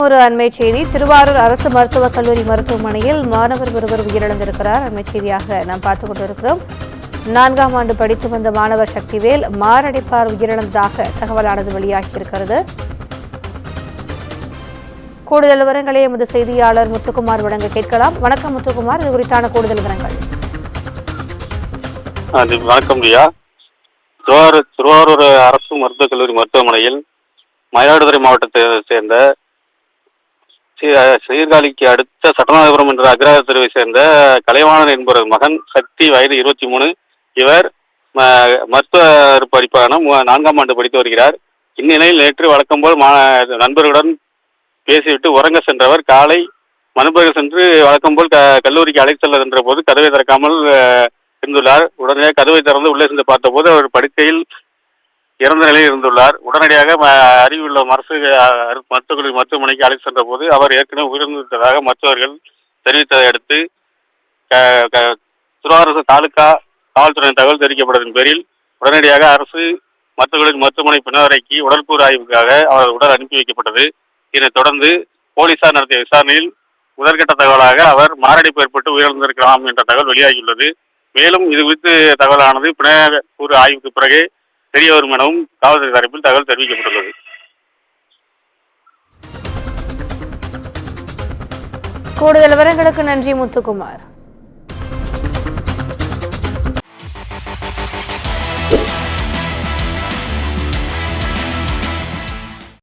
ஒரு அண்மை செய்தி. திருவாரூர் அரசு மருத்துவக் கல்லூரி மருத்துவமனையில் மாணவர் ஒருவர் உயிரிழந்திருக்கிறார். அண்மை செய்தியாக நாம் பார்த்துக் கொண்டிருக்கிறோம். 4ஆம் ஆண்டு படித்து வந்த மாணவர் சக்திவேல் மாரடைப்பால் உயிரிழந்ததாக தகவலானது வெளியாகியிருக்கிறது. கூடுதல் விவரங்களை எமது செய்தியாளர் முத்துக்குமார் வழங்க கேட்கலாம். வணக்கம் முத்துக்குமார், இது குறித்தான கூடுதல் விவரங்கள். வணக்கம் ஐயா. திருவாரூர் அரசு மருத்துவக் கல்லூரி மருத்துவமனையில் மயிலாடுதுறை மாவட்டத்தை சேர்ந்த சீர்காழிக்கு அடுத்த சட்டநாதபுரம் என்ற அக்ரஹார தெருவை சேர்ந்த கலைவாணன் என்பவர் மகன் சக்தி, வயது 23. இவர் மருத்துவ படிப்பான 4ஆம் ஆண்டு படித்து வருகிறார். இந்நிலையில் நேற்று வழக்கம்போல் நண்பர்களுடன் பேசிவிட்டு உறங்க சென்றவர் காலை மனுப்பர்கள் சென்று வழக்கம்போல் கல்லூரிக்கு அழைத்து செல்ல சென்ற போது கதவை திறக்காமல் இருந்துள்ளார். உடனே கதவை திறந்து உள்ளே சென்று பார்த்தபோது அவர் படுக்கையில் இறந்த நிலையில் இருந்துள்ளார். உடனடியாக அருகிலுள்ள மருத்துவமனைக்கு அழைத்து சென்ற போது அவர் ஏற்கனவே உயிரிழந்துவிட்டதாக மருத்துவர்கள் தெரிவித்ததை அடுத்து திருவாரூர் தாலுகா காவல்துறையின் தகவல் தெரிவிக்கப்பட்டதன் பேரில் உடனடியாக அரசு மருத்துவமனை பிணவறைக்கு உடற்கூறு ஆய்வுக்காக அவர் உடல் அனுப்பி வைக்கப்பட்டது. இதனைத் தொடர்ந்து போலீசார் நடத்திய விசாரணையில் முதற்கட்ட தகவலாக அவர் மாரடைப்பு ஏற்பட்டு உயிரிழந்திருக்கலாம் என்ற தகவல் வெளியாகியுள்ளது. மேலும் இது குறித்து தகவலானது பிணக்கூறு ஆய்வுக்கு பிறகு தெரிய வரும் எனவும் காவல்துறை தரப்பில் தகவல் தெரிவிக்கப்பட்டுள்ளது. கூடுதல் விவரங்களுக்கு நன்றி முத்துக்குமார்.